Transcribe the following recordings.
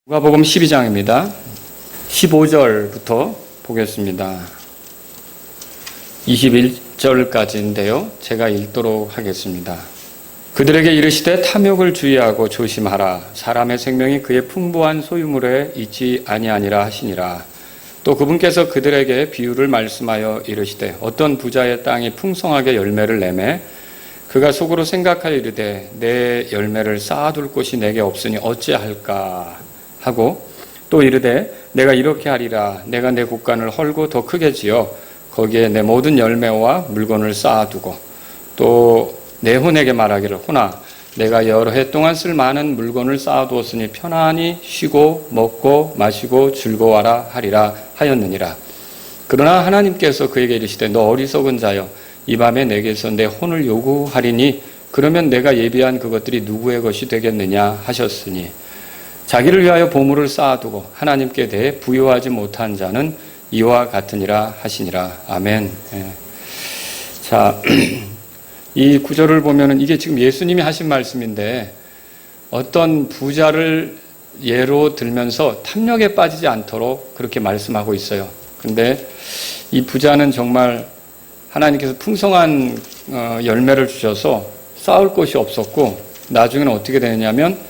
누가복음 12장입니다. 15절부터 보겠습니다. 21절까지인데요. 제가 읽도록 하겠습니다. 그들에게 이르시되 탐욕을 주의하고 조심하라. 사람의 생명이 그의 풍부한 소유물에 있지 아니하니라 하시니라. 또 그분께서 그들에게 비유를 말씀하여 이르시되 어떤 부자의 땅이 풍성하게 열매를 내매 그가 속으로 생각하여 이르되 내 열매를 쌓아둘 곳이 내게 없으니 어찌할까 하고 또 이르되 내가 이렇게 하리라. 내가 내 곳간을 헐고 더 크게 지어 거기에 내 모든 열매와 물건을 쌓아두고 또 내 혼에게 말하기를 호나 내가 여러 해 동안 쓸 많은 물건을 쌓아두었으니 편안히 쉬고 먹고 마시고 즐거워하라 하리라 하였느니라. 그러나 하나님께서 그에게 이르시되 너 어리석은 자여 이 밤에 내게서 내 혼을 요구하리니 그러면 내가 예비한 그것들이 누구의 것이 되겠느냐 하셨으니 자기를 위하여 보물을 쌓아두고 하나님께 대해 부요하지 못한 자는 이와 같으니라 하시니라. 아멘. 자, 이 구절을 보면은 이게 지금 예수님이 하신 말씀인데 어떤 부자를 예로 들면서 탐욕에 빠지지 않도록 그렇게 말씀하고 있어요. 근데 이 부자는 정말 하나님께서 풍성한 열매를 주셔서 쌓을 곳이 없었고 나중에는 어떻게 되느냐면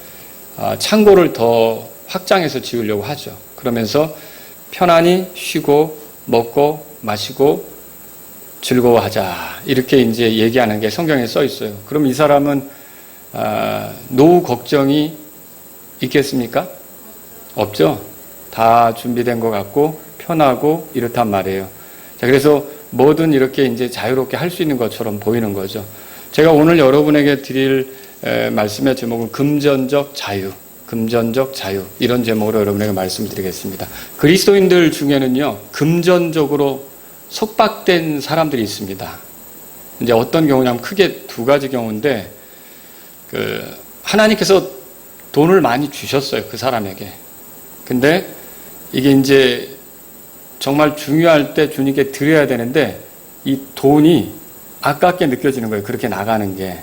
창고를 더 확장해서 지으려고 하죠. 그러면서 편안히 쉬고 먹고 마시고 즐거워하자 이렇게 이제 얘기하는 게 성경에 써 있어요. 그럼 이 사람은 노후 걱정이 있겠습니까? 없죠. 다 준비된 것 같고 편하고 이렇단 말이에요. 자, 그래서 뭐든 이렇게 이제 자유롭게 할 수 있는 것처럼 보이는 거죠. 제가 오늘 여러분에게 드릴 말씀의 제목은 금전적 자유, 금전적 자유 이런 제목으로 여러분에게 말씀을 드리겠습니다. 그리스도인들 중에는요 금전적으로 속박된 사람들이 있습니다. 이제 어떤 경우냐면 크게 두 가지 경우인데 하나님께서 돈을 많이 주셨어요 그 사람에게. 근데 이게 이제 정말 중요할 때 주님께 드려야 되는데 이 돈이 아깝게 느껴지는 거예요. 그렇게 나가는 게.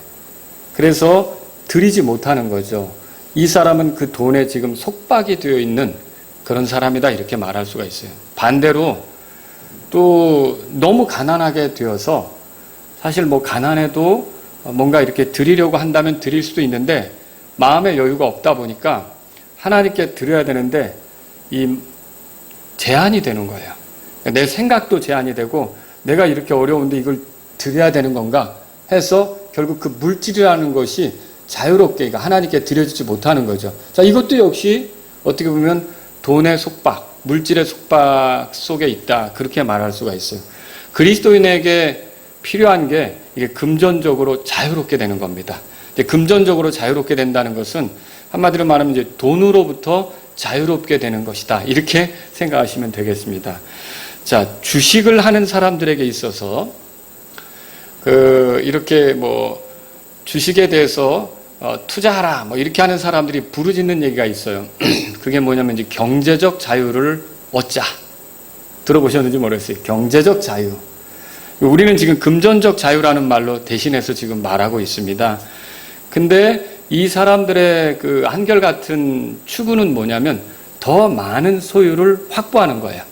그래서 드리지 못하는 거죠. 이 사람은 그 돈에 지금 속박이 되어 있는 그런 사람이다 이렇게 말할 수가 있어요. 반대로 또 너무 가난하게 되어서 사실 뭐 가난해도 뭔가 이렇게 드리려고 한다면 드릴 수도 있는데 마음의 여유가 없다 보니까 하나님께 드려야 되는데 이 제한이 되는 거예요. 내 생각도 제한이 되고 내가 이렇게 어려운데 이걸 드려야 되는 건가 해서 결국 그 물질이라는 것이 자유롭게 하나님께 드려지지 못하는 거죠. 자, 이것도 역시 어떻게 보면 돈의 속박, 물질의 속박 속에 있다. 그렇게 말할 수가 있어요. 그리스도인에게 필요한 게 이게 금전적으로 자유롭게 되는 겁니다. 금전적으로 자유롭게 된다는 것은 한마디로 말하면 이제 돈으로부터 자유롭게 되는 것이다. 이렇게 생각하시면 되겠습니다. 자, 주식을 하는 사람들에게 있어서 이렇게 뭐 주식에 대해서 투자하라 뭐 이렇게 하는 사람들이 부르짖는 얘기가 있어요. 그게 뭐냐면 이제 경제적 자유를 얻자. 들어보셨는지 모르겠어요. 경제적 자유. 우리는 지금 금전적 자유라는 말로 대신해서 지금 말하고 있습니다. 근데 이 사람들의 그 한결같은 추구는 뭐냐면 더 많은 소유를 확보하는 거예요.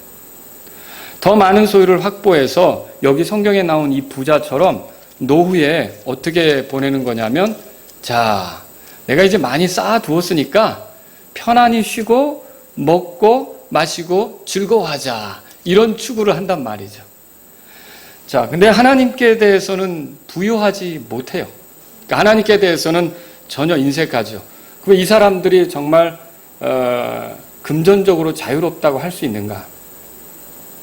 더 많은 소유를 확보해서 여기 성경에 나온 이 부자처럼 노후에 어떻게 보내는 거냐면 자, 내가 이제 많이 쌓아두었으니까 편안히 쉬고 먹고 마시고 즐거워하자 이런 추구를 한단 말이죠. 자, 근데 하나님께 대해서는 부요하지 못해요. 그러니까 하나님께 대해서는 전혀 인색하죠. 그럼 이 사람들이 정말 금전적으로 자유롭다고 할 수 있는가?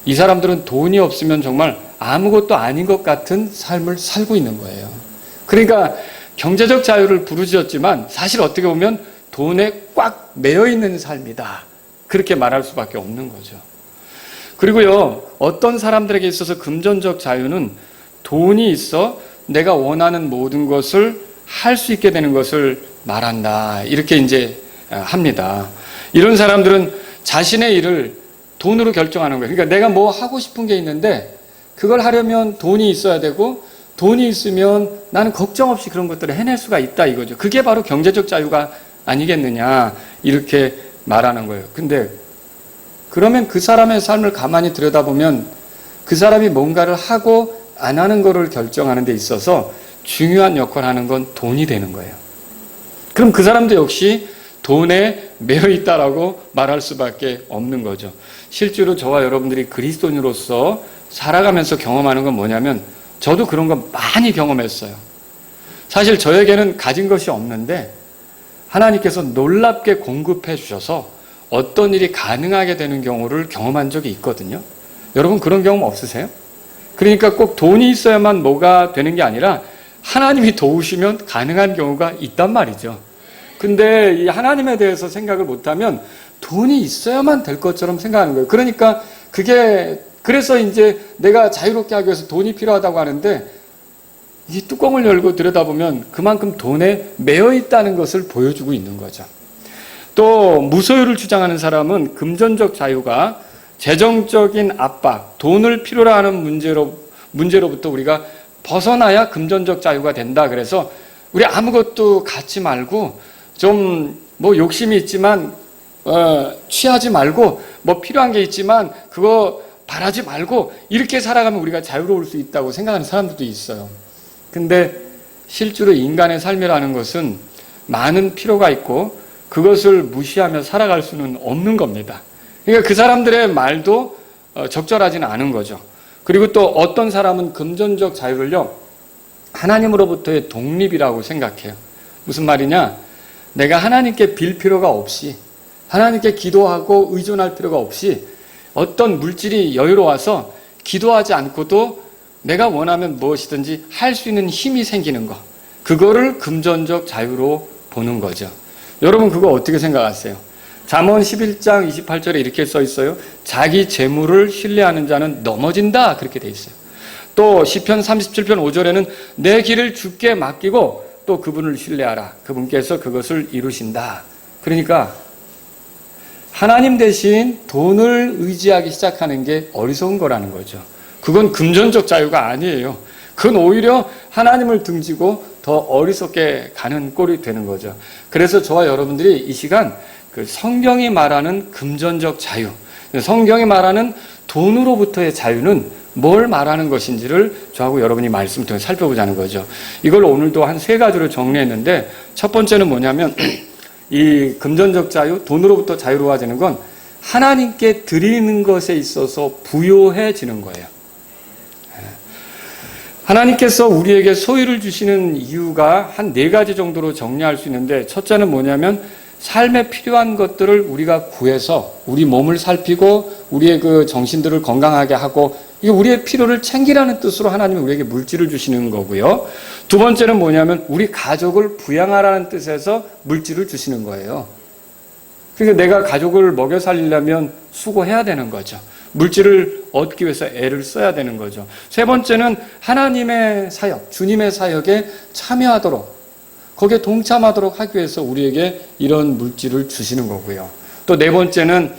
이 사람들은 돈이 없으면 정말 아무것도 아닌 것 같은 삶을 살고 있는 거예요. 그러니까 경제적 자유를 부르짖었지만 사실 어떻게 보면 돈에 꽉 매여 있는 삶이다. 그렇게 말할 수밖에 없는 거죠. 그리고요, 어떤 사람들에게 있어서 금전적 자유는 돈이 있어 내가 원하는 모든 것을 할 수 있게 되는 것을 말한다. 이렇게 이제 합니다. 이런 사람들은 자신의 일을 돈으로 결정하는 거예요. 그러니까 내가 뭐 하고 싶은 게 있는데 그걸 하려면 돈이 있어야 되고 돈이 있으면 나는 걱정 없이 그런 것들을 해낼 수가 있다 이거죠. 그게 바로 경제적 자유가 아니겠느냐 이렇게 말하는 거예요. 근데 그러면 그 사람의 삶을 가만히 들여다보면 그 사람이 뭔가를 하고 안 하는 거를 결정하는 데 있어서 중요한 역할을 하는 건 돈이 되는 거예요. 그럼 그 사람도 역시 돈에 매여 있다라고 말할 수밖에 없는 거죠. 실제로 저와 여러분들이 그리스도인으로서 살아가면서 경험하는 건 뭐냐면 저도 그런 거 많이 경험했어요. 사실 저에게는 가진 것이 없는데 하나님께서 놀랍게 공급해 주셔서 어떤 일이 가능하게 되는 경우를 경험한 적이 있거든요. 여러분 그런 경험 없으세요? 그러니까 꼭 돈이 있어야만 뭐가 되는 게 아니라 하나님이 도우시면 가능한 경우가 있단 말이죠. 근데 이 하나님에 대해서 생각을 못하면 돈이 있어야만 될 것처럼 생각하는 거예요. 그러니까 그래서 이제 내가 자유롭게 하기 위해서 돈이 필요하다고 하는데 이 뚜껑을 열고 들여다보면 그만큼 돈에 매여 있다는 것을 보여주고 있는 거죠. 또 무소유를 주장하는 사람은 금전적 자유가 재정적인 압박, 돈을 필요로 하는 문제로부터 우리가 벗어나야 금전적 자유가 된다. 그래서 우리 아무것도 갖지 말고 좀 뭐 욕심이 있지만 취하지 말고 뭐 필요한 게 있지만 그거 바라지 말고 이렇게 살아가면 우리가 자유로울 수 있다고 생각하는 사람들도 있어요. 근데 실제로 인간의 삶이라는 것은 많은 필요가 있고 그것을 무시하며 살아갈 수는 없는 겁니다. 그러니까 그 사람들의 말도 적절하지는 않은 거죠. 그리고 또 어떤 사람은 금전적 자유를요, 하나님으로부터의 독립이라고 생각해요. 무슨 말이냐? 내가 하나님께 빌 필요가 없이, 하나님께 기도하고 의존할 필요가 없이 어떤 물질이 여유로워서 기도하지 않고도 내가 원하면 무엇이든지 할 수 있는 힘이 생기는 거. 그거를 금전적 자유로 보는 거죠. 여러분 그거 어떻게 생각하세요? 잠언 11장 28절에 이렇게 써 있어요. 자기 재물을 신뢰하는 자는 넘어진다. 그렇게 돼 있어요. 또 시편 37편 5절에는 내 길을 주께 맡기고 또 그분을 신뢰하라. 그분께서 그것을 이루신다. 그러니까 하나님 대신 돈을 의지하기 시작하는 게 어리석은 거라는 거죠. 그건 금전적 자유가 아니에요. 그건 오히려 하나님을 등지고 더 어리석게 가는 꼴이 되는 거죠. 그래서 저와 여러분들이 이 시간 그 성경이 말하는 금전적 자유, 성경이 말하는 돈으로부터의 자유는 뭘 말하는 것인지를 저하고 여러분이 말씀을 통해 살펴보자는 거죠. 이걸 오늘도 한 3가지로 정리했는데 첫 번째는 뭐냐면 이 금전적 자유, 돈으로부터 자유로워지는 건 하나님께 드리는 것에 있어서 부요해지는 거예요. 하나님께서 우리에게 소유를 주시는 이유가 한 4가지 정도로 정리할 수 있는데 첫째는 뭐냐면 삶에 필요한 것들을 우리가 구해서 우리 몸을 살피고 우리의 그 정신들을 건강하게 하고 이게 우리의 필요를 챙기라는 뜻으로 하나님이 우리에게 물질을 주시는 거고요. 두 번째는 뭐냐면 우리 가족을 부양하라는 뜻에서 물질을 주시는 거예요. 그러니까 내가 가족을 먹여 살리려면 수고해야 되는 거죠. 물질을 얻기 위해서 애를 써야 되는 거죠. 세 번째는 하나님의 사역, 주님의 사역에 참여하도록 거기에 동참하도록 하기 위해서 우리에게 이런 물질을 주시는 거고요. 또 4번째는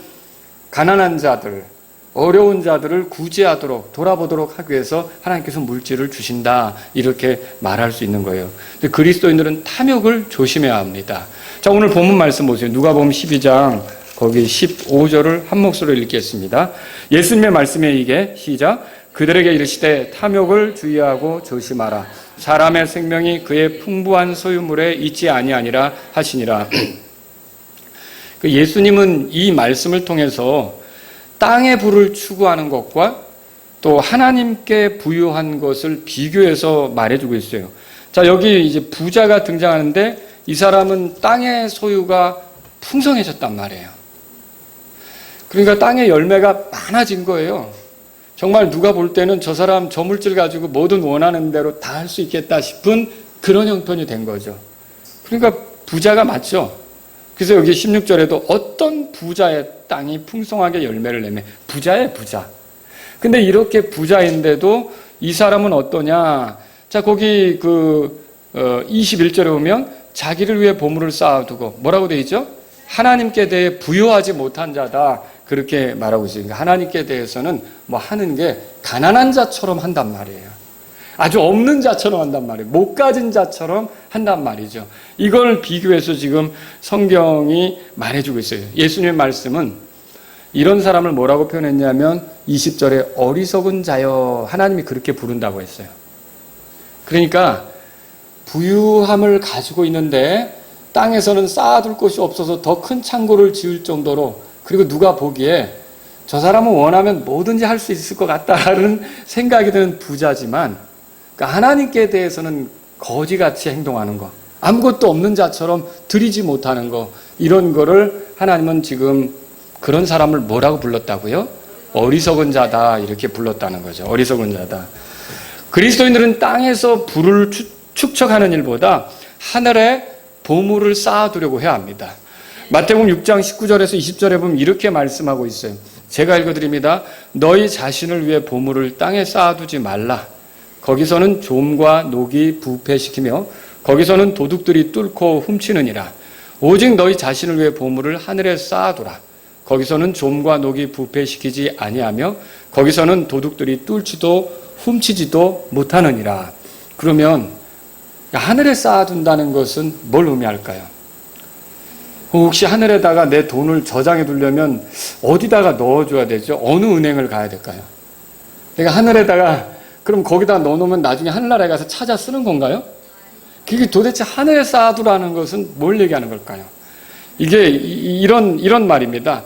가난한 자들, 어려운 자들을 구제하도록 돌아보도록 하기 위해서 하나님께서 물질을 주신다 이렇게 말할 수 있는 거예요. 근데 그리스도인들은 탐욕을 조심해야 합니다. 자, 오늘 본문 말씀 보세요. 누가복음 12장 거기 15절을 한 목소리로 읽겠습니다. 예수님의 말씀에 이게 시작. 그들에게 이르시되 탐욕을 주의하고 조심하라. 사람의 생명이 그의 풍부한 소유물에 있지 아니하니라 하시니라. 예수님은 이 말씀을 통해서 땅의 부를 추구하는 것과 또 하나님께 부유한 것을 비교해서 말해주고 있어요. 자, 여기 이제 부자가 등장하는데 이 사람은 땅의 소유가 풍성해졌단 말이에요. 그러니까 땅의 열매가 많아진 거예요. 정말 누가 볼 때는 저 사람 저 물질 가지고 뭐든 원하는 대로 다 할 수 있겠다 싶은 그런 형편이 된 거죠. 그러니까 부자가 맞죠. 그래서 여기 16절에도 어떤 부자의 땅이 풍성하게 열매를 내매 부자의 부자. 근데 이렇게 부자인데도 이 사람은 어떠냐? 자, 거기 21절에 보면 자기를 위해 보물을 쌓아두고 뭐라고 되어 있죠? 하나님께 대해 부요하지 못한 자다. 그렇게 말하고 있어요. 그러니까 하나님께 대해서는 뭐 하는 게 가난한 자처럼 한단 말이에요. 아주 없는 자처럼 한단 말이에요. 못 가진 자처럼 한단 말이죠. 이걸 비교해서 지금 성경이 말해주고 있어요. 예수님의 말씀은 이런 사람을 뭐라고 표현했냐면 20절에 어리석은 자여, 하나님이 그렇게 부른다고 했어요. 그러니까 부유함을 가지고 있는데 땅에서는 쌓아둘 곳이 없어서 더 큰 창고를 지을 정도로, 그리고 누가 보기에 저 사람은 원하면 뭐든지 할 수 있을 것 같다는 생각이 드는 부자지만, 그러니까 하나님께 대해서는 거지같이 행동하는 거, 아무것도 없는 자처럼 드리지 못하는 거, 이런 거를 하나님은 지금 그런 사람을 뭐라고 불렀다고요? 어리석은 자다, 이렇게 불렀다는 거죠. 어리석은 자다. 그리스도인들은 땅에서 부를 축적하는 일보다 하늘에 보물을 쌓아두려고 해야 합니다. 마태복음 6장 19절에서 20절에 보면 이렇게 말씀하고 있어요. 제가 읽어드립니다. 너희 자신을 위해 보물을 땅에 쌓아두지 말라. 거기서는 좀과 녹이 부패시키며 거기서는 도둑들이 뚫고 훔치느니라. 오직 너희 자신을 위해 보물을 하늘에 쌓아두라. 거기서는 좀과 녹이 부패시키지 아니하며 거기서는 도둑들이 뚫지도 훔치지도 못하느니라. 그러면 하늘에 쌓아둔다는 것은 뭘 의미할까요? 혹시 하늘에다가 내 돈을 저장해 두려면 어디다가 넣어줘야 되죠? 어느 은행을 가야 될까요? 내가 하늘에다가, 그럼 거기다 넣어놓으면 나중에 하늘나라에 가서 찾아 쓰는 건가요? 그게 도대체 하늘에 쌓아두라는 것은 뭘 얘기하는 걸까요? 이게 이런 말입니다.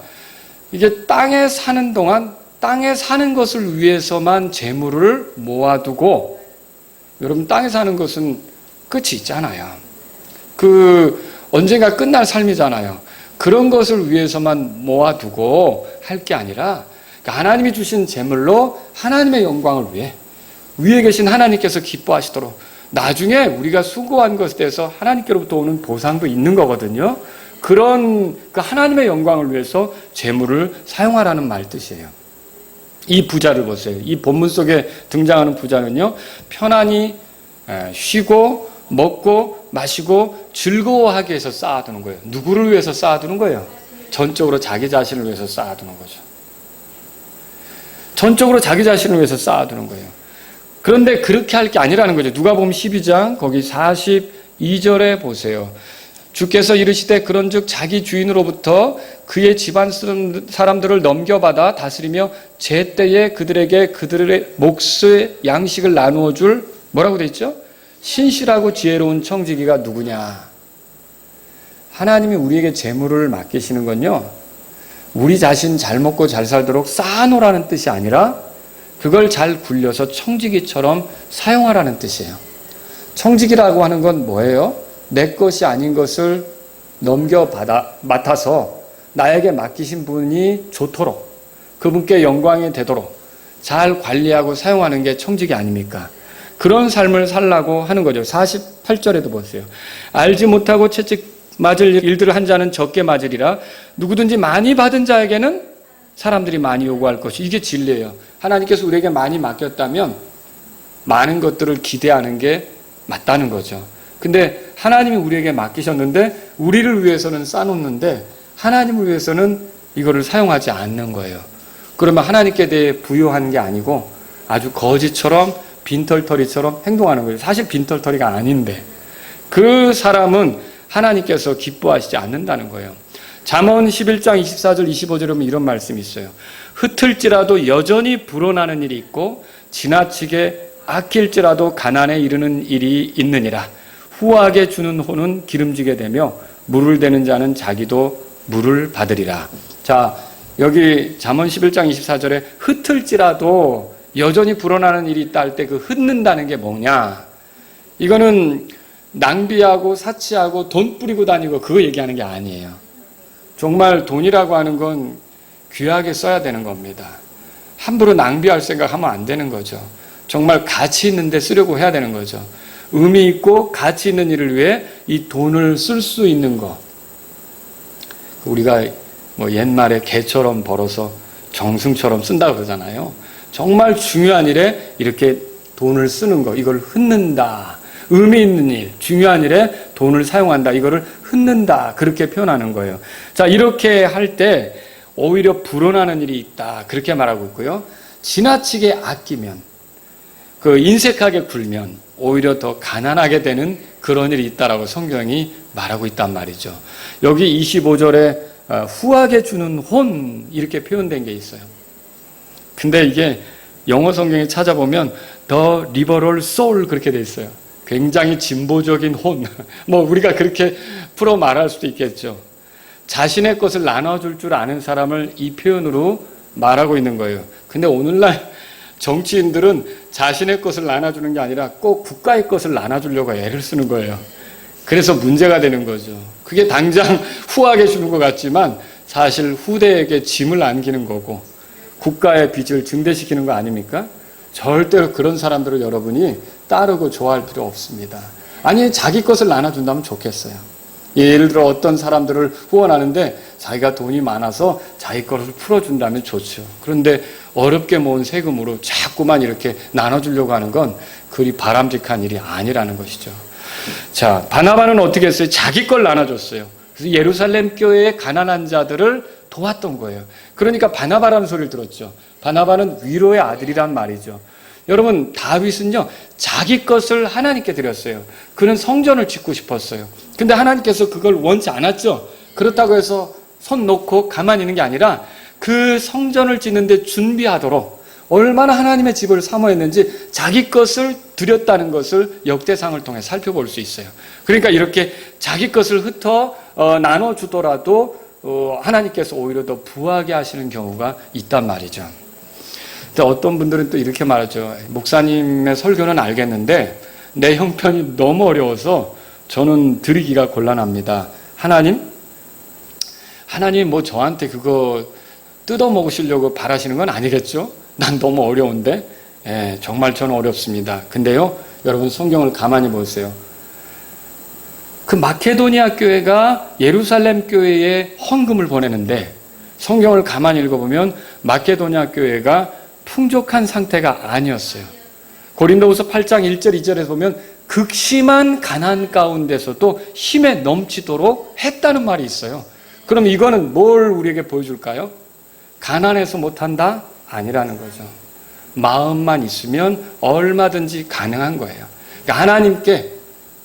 이게 땅에 사는 동안 땅에 사는 것을 위해서만 재물을 모아두고, 여러분 땅에 사는 것은 끝이 있잖아요. 언젠가 끝날 삶이잖아요. 그런 것을 위해서만 모아두고 할 게 아니라 하나님이 주신 재물로 하나님의 영광을 위해 위에 계신 하나님께서 기뻐하시도록, 나중에 우리가 수고한 것에 대해서 하나님께로부터 오는 보상도 있는 거거든요. 그런 하나님의 영광을 위해서 재물을 사용하라는 말 뜻이에요. 이 부자를 보세요. 이 본문 속에 등장하는 부자는요, 편안히 쉬고 먹고 마시고 즐거워하기 위해서 쌓아두는 거예요. 누구를 위해서 쌓아두는 거예요? 전적으로 자기 자신을 위해서 쌓아두는 거죠. 전적으로 자기 자신을 위해서 쌓아두는 거예요. 그런데 그렇게 할 게 아니라는 거죠. 누가복음 12장 거기 42절에 보세요. 주께서 이르시되 그런즉 자기 주인으로부터 그의 집안 사람들을 넘겨받아 다스리며 제때에 그들에게 그들의 몫의 양식을 나누어 줄, 뭐라고 돼 있죠? 신실하고 지혜로운 청지기가 누구냐? 하나님이 우리에게 재물을 맡기시는 건요, 우리 자신 잘 먹고 잘 살도록 쌓아놓으라는 뜻이 아니라 그걸 잘 굴려서 청지기처럼 사용하라는 뜻이에요. 청지기라고 하는 건 뭐예요? 내 것이 아닌 것을 맡아서 나에게 맡기신 분이 좋도록, 그분께 영광이 되도록 잘 관리하고 사용하는 게 청지기 아닙니까? 그런 삶을 살라고 하는 거죠. 48절에도 보세요. 알지 못하고 채찍 맞을 일들을 한 자는 적게 맞으리라. 누구든지 많이 받은 자에게는 사람들이 많이 요구할 것이, 이게 진리예요. 하나님께서 우리에게 많이 맡겼다면 많은 것들을 기대하는 게 맞다는 거죠. 근데 하나님이 우리에게 맡기셨는데 우리를 위해서는 쌓아놓는데 하나님을 위해서는 이거를 사용하지 않는 거예요. 그러면 하나님께 대해 부유한 게 아니고 아주 거지처럼 빈털터리처럼 행동하는 거예요. 사실 빈털터리가 아닌데 그 사람은 하나님께서 기뻐하시지 않는다는 거예요. 잠언 11장 24절 25절에 보면 이런 말씀이 있어요. 흩을지라도 여전히 불어나는 일이 있고 지나치게 아낄지라도 가난에 이르는 일이 있느니라. 후하게 주는 호는 기름지게 되며 물을 대는 자는 자기도 물을 받으리라. 자, 여기 잠언 11장 24절에 흩을지라도 여전히 불어나는 일이 있다 할 때 그 흩는다는 게 뭐냐? 이거는 낭비하고 사치하고 돈 뿌리고 다니고 그거 얘기하는 게 아니에요. 정말 돈이라고 하는 건 귀하게 써야 되는 겁니다. 함부로 낭비할 생각하면 안 되는 거죠. 정말 가치 있는 데 쓰려고 해야 되는 거죠. 의미 있고 가치 있는 일을 위해 이 돈을 쓸 수 있는 거. 우리가 뭐 옛말에 개처럼 벌어서 정승처럼 쓴다고 그러잖아요. 정말 중요한 일에 이렇게 돈을 쓰는 거, 이걸 흩는다. 의미 있는 일, 중요한 일에 돈을 사용한다. 이거를 흩는다. 그렇게 표현하는 거예요. 자, 이렇게 할 때 오히려 불어나는 일이 있다. 그렇게 말하고 있고요. 지나치게 아끼면, 인색하게 굴면 오히려 더 가난하게 되는 그런 일이 있다라고 성경이 말하고 있단 말이죠. 여기 25절에 후하게 주는 혼 이렇게 표현된 게 있어요. 근데 이게 영어 성경에 찾아보면 The liberal soul 그렇게 돼 있어요. 굉장히 진보적인 혼. 우리가 그렇게 풀어 말할 수도 있겠죠. 자신의 것을 나눠줄 줄 아는 사람을 이 표현으로 말하고 있는 거예요. 근데 오늘날 정치인들은 자신의 것을 나눠주는 게 아니라 꼭 국가의 것을 나눠주려고 애를 쓰는 거예요. 그래서 문제가 되는 거죠. 그게 당장 후하게 주는 것 같지만 사실 후대에게 짐을 안기는 거고 국가의 빚을 증대시키는 거 아닙니까? 절대로 그런 사람들을 여러분이 따르고 좋아할 필요 없습니다. 아니, 자기 것을 나눠준다면 좋겠어요. 예를 들어 어떤 사람들을 후원하는데 자기가 돈이 많아서 자기 것을 풀어준다면 좋죠. 그런데 어렵게 모은 세금으로 자꾸만 이렇게 나눠주려고 하는 건 그리 바람직한 일이 아니라는 것이죠. 자, 바나바는 어떻게 했어요? 자기 걸 나눠줬어요. 그래서 예루살렘 교회의 가난한 자들을 도왔던 거예요. 그러니까 바나바라는 소리를 들었죠. 바나바는 위로의 아들이란 말이죠. 여러분, 다윗은요, 자기 것을 하나님께 드렸어요. 그는 성전을 짓고 싶었어요. 근데 하나님께서 그걸 원치 않았죠. 그렇다고 해서 손 놓고 가만히 있는 게 아니라 그 성전을 짓는데 준비하도록 얼마나 하나님의 집을 사모했는지 자기 것을 드렸다는 것을 역대상을 통해 살펴볼 수 있어요. 그러니까 이렇게 자기 것을 흩어 나눠주더라도 하나님께서 오히려 더 부하게 하시는 경우가 있단 말이죠. 근데 어떤 분들은 또 이렇게 말하죠. 목사님의 설교는 알겠는데 내 형편이 너무 어려워서 저는 드리기가 곤란합니다. 하나님 저한테 그거 뜯어먹으시려고 바라시는 건 아니겠죠? 난 너무 어려운데. 정말 저는 어렵습니다. 근데요, 여러분 성경을 가만히 보세요. 그 마케도니아 교회가 예루살렘 교회에 헌금을 보내는데 성경을 가만히 읽어보면 마케도니아 교회가 풍족한 상태가 아니었어요. 고린도후서 8장 1절 2절에서 보면 극심한 가난 가운데서도 힘에 넘치도록 했다는 말이 있어요. 그럼 이거는 뭘 우리에게 보여줄까요? 가난해서 못한다? 아니라는 거죠. 마음만 있으면 얼마든지 가능한 거예요. 그러니까 하나님께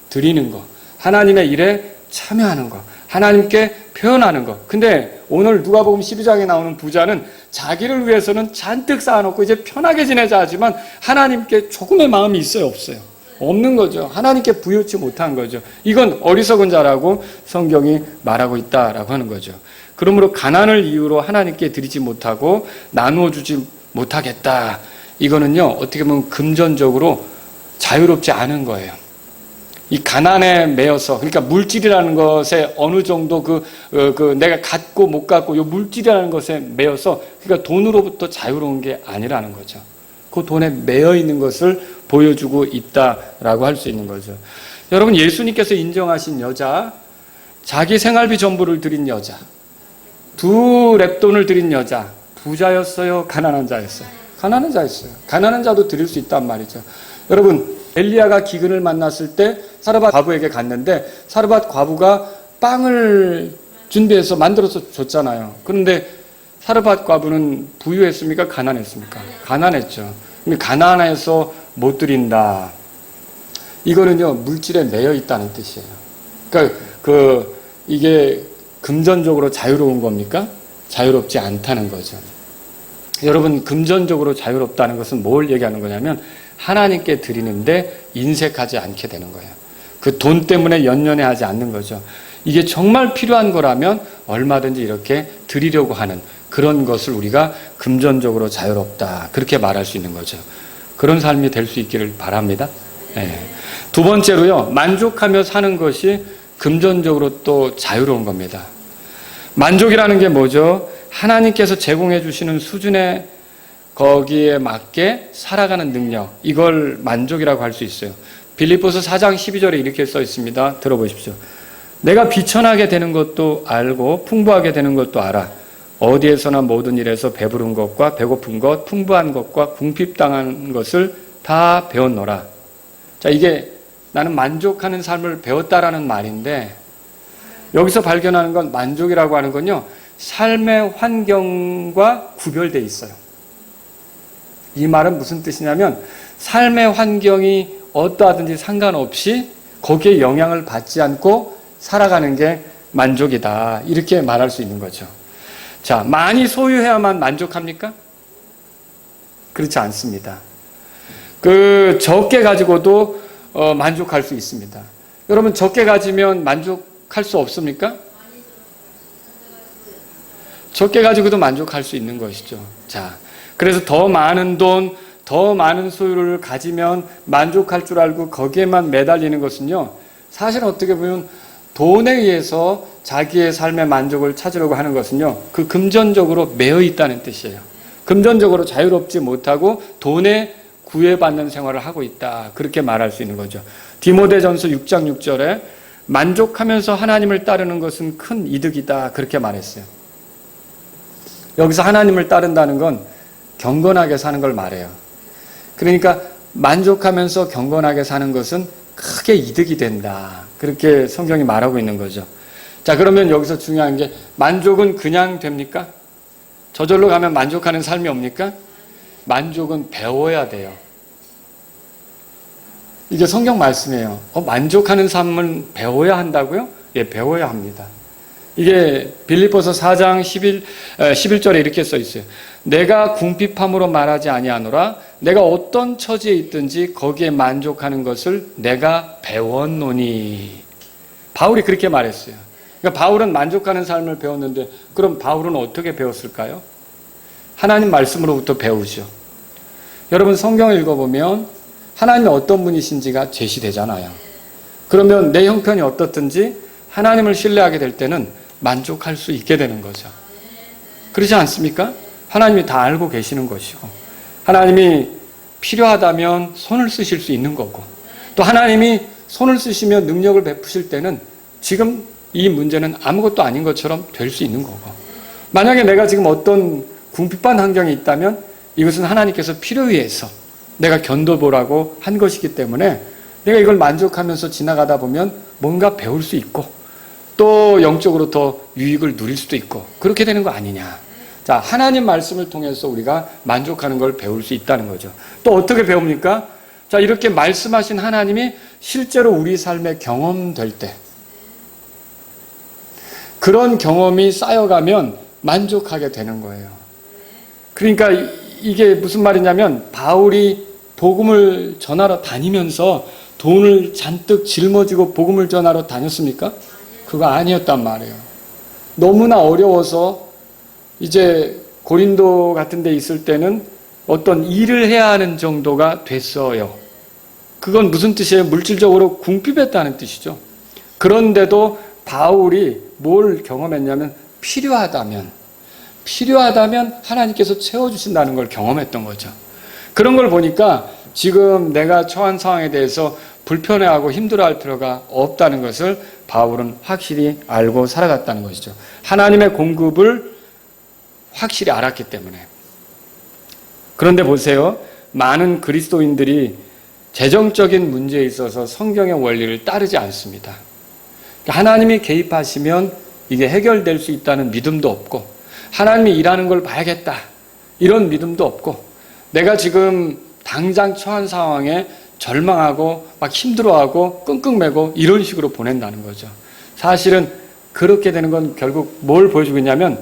드리는 거, 하나님의 일에 참여하는 거, 하나님께 표현하는 거. 근데 오늘 누가복음 12장에 나오는 부자는 자기를 위해서는 잔뜩 쌓아놓고 이제 편하게 지내자 하지만 하나님께 조금의 마음이 있어요, 없어요? 없는 거죠. 하나님께 부여치 못한 거죠. 이건 어리석은 자라고 성경이 말하고 있다라고 하는 거죠. 그러므로 가난을 이유로 하나님께 드리지 못하고 나누어 주지 못하겠다. 이거는요, 어떻게 보면 금전적으로 자유롭지 않은 거예요. 이 가난에 매여서, 그러니까 물질이라는 것에 어느 정도 내가 갖고 못 갖고 요 물질이라는 것에 매여서, 그러니까 돈으로부터 자유로운 게 아니라는 거죠. 그 돈에 매여 있는 것을 보여주고 있다라고 할 수 있는 거죠. 여러분, 예수님께서 인정하신 여자, 자기 생활비 전부를 드린 여자, 2렙돈을 드린 여자, 부자였어요? 가난한 자였어요? 가난한 자였어요. 가난한 자도 드릴 수 있단 말이죠. 여러분, 엘리야가 기근을 만났을 때 사르밧 과부에게 갔는데 사르밧 과부가 빵을 준비해서 만들어서 줬잖아요. 그런데 사르밧 과부는 부유했습니까? 가난했습니까? 가난했죠. 근데 가난해서 못 드린다. 이거는요, 물질에 매여 있다는 뜻이에요. 그러니까 이게 금전적으로 자유로운 겁니까? 자유롭지 않다는 거죠. 여러분, 금전적으로 자유롭다는 것은 뭘 얘기하는 거냐면 하나님께 드리는데 인색하지 않게 되는 거예요. 그 돈 때문에 연연해하지 않는 거죠. 이게 정말 필요한 거라면 얼마든지 이렇게 드리려고 하는 그런 것을 우리가 금전적으로 자유롭다, 그렇게 말할 수 있는 거죠. 그런 삶이 될 수 있기를 바랍니다. 네. 두 번째로요, 만족하며 사는 것이 금전적으로 또 자유로운 겁니다. 만족이라는 게 뭐죠? 하나님께서 제공해 주시는 수준의 거기에 맞게 살아가는 능력, 이걸 만족이라고 할 수 있어요. 빌립보서 4장 12절에 이렇게 써 있습니다. 들어보십시오. 내가 비천하게 되는 것도 알고 풍부하게 되는 것도 알아. 어디에서나 모든 일에서 배부른 것과 배고픈 것, 풍부한 것과 궁핍당한 것을 다 배웠노라. 자, 이게 나는 만족하는 삶을 배웠다라는 말인데, 여기서 발견하는 건, 만족이라고 하는 건요, 삶의 환경과 구별되어 있어요. 이 말은 무슨 뜻이냐면 삶의 환경이 어떠하든지 상관없이 거기에 영향을 받지 않고 살아가는 게 만족이다. 이렇게 말할 수 있는 거죠. 자, 많이 소유해야만 만족합니까? 그렇지 않습니다. 적게 가지고도 만족할 수 있습니다. 여러분, 적게 가지면 만족할 수 없습니까? 적게 가지고도 만족할 수 있는 것이죠. 자, 그래서 더 많은 돈, 더 많은 소유를 가지면 만족할 줄 알고 거기에만 매달리는 것은요, 사실 어떻게 보면 돈에 의해서 자기의 삶의 만족을 찾으려고 하는 것은요, 그 금전적으로 매여 있다는 뜻이에요. 금전적으로 자유롭지 못하고 돈에 구애받는 생활을 하고 있다. 그렇게 말할 수 있는 거죠. 디모데전서 6장 6절에 만족하면서 하나님을 따르는 것은 큰 이득이다. 그렇게 말했어요. 여기서 하나님을 따른다는 건 경건하게 사는 걸 말해요. 그러니까 만족하면서 경건하게 사는 것은 크게 이득이 된다. 그렇게 성경이 말하고 있는 거죠. 자, 그러면 여기서 중요한 게 만족은 그냥 됩니까? 저절로 가면 만족하는 삶이 옵니까? 만족은 배워야 돼요. 이게 성경 말씀이에요. 만족하는 삶은 배워야 한다고요? 예, 배워야 합니다. 이게 빌립보서 4장 11절에 이렇게 써 있어요. 내가 궁핍함으로 말하지 아니하노라. 내가 어떤 처지에 있든지 거기에 만족하는 것을 내가 배웠노니. 바울이 그렇게 말했어요. 그러니까 바울은 만족하는 삶을 배웠는데 그럼 바울은 어떻게 배웠을까요? 하나님 말씀으로부터 배우죠. 여러분, 성경을 읽어보면 하나님이 어떤 분이신지가 제시되잖아요. 그러면 내 형편이 어떻든지 하나님을 신뢰하게 될 때는 만족할 수 있게 되는 거죠. 그렇지 않습니까? 하나님이 다 알고 계시는 것이고, 하나님이 필요하다면 손을 쓰실 수 있는 거고, 또 하나님이 손을 쓰시며 능력을 베푸실 때는 지금 이 문제는 아무것도 아닌 것처럼 될 수 있는 거고, 만약에 내가 지금 어떤 궁핍한 환경이 있다면 이것은 하나님께서 필요에 의해서 내가 견뎌보라고 한 것이기 때문에 내가 이걸 만족하면서 지나가다 보면 뭔가 배울 수 있고 또 영적으로 더 유익을 누릴 수도 있고 그렇게 되는 거 아니냐. 자, 하나님 말씀을 통해서 우리가 만족하는 걸 배울 수 있다는 거죠. 또 어떻게 배웁니까? 자, 이렇게 말씀하신 하나님이 실제로 우리 삶에 경험될 때 그런 경험이 쌓여가면 만족하게 되는 거예요. 그러니까 이게 무슨 말이냐면 바울이 복음을 전하러 다니면서 돈을 잔뜩 짊어지고 복음을 전하러 다녔습니까? 그거 아니었단 말이에요. 너무나 어려워서 이제 고린도 같은 데 있을 때는 어떤 일을 해야 하는 정도가 됐어요. 그건 무슨 뜻이에요? 물질적으로 궁핍했다는 뜻이죠. 그런데도 바울이 뭘 경험했냐면 필요하다면 하나님께서 채워주신다는 걸 경험했던 거죠. 그런 걸 보니까 지금 내가 처한 상황에 대해서 불편해하고 힘들어할 필요가 없다는 것을 바울은 확실히 알고 살아갔다는 것이죠. 하나님의 공급을 확실히 알았기 때문에. 그런데 보세요. 많은 그리스도인들이 재정적인 문제에 있어서 성경의 원리를 따르지 않습니다. 하나님이 개입하시면 이게 해결될 수 있다는 믿음도 없고, 하나님이 일하는 걸 봐야겠다 이런 믿음도 없고, 내가 지금 당장 처한 상황에 절망하고 막 힘들어하고 끙끙매고 이런 식으로 보낸다는 거죠. 사실은 그렇게 되는 건 결국 뭘 보여주고 있냐면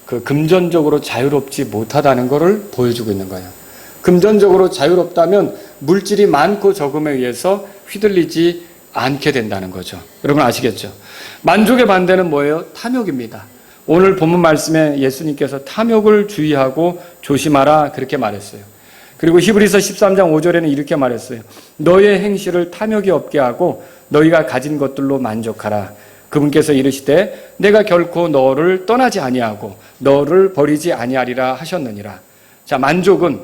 그 금전적으로 자유롭지 못하다는 것을 보여주고 있는 거예요. 금전적으로 자유롭다면 물질이 많고 적음에 의해서 휘둘리지 않게 된다는 거죠. 여러분 아시겠죠? 만족의 반대는 뭐예요? 탐욕입니다. 오늘 본문 말씀에 예수님께서 탐욕을 주의하고 조심하라 그렇게 말했어요. 그리고 히브리서 13장 5절에는 이렇게 말했어요. 너의 행실을 탐욕이 없게 하고 너희가 가진 것들로 만족하라. 그분께서 이르시되 내가 결코 너를 떠나지 아니하고 너를 버리지 아니하리라 하셨느니라. 자, 만족은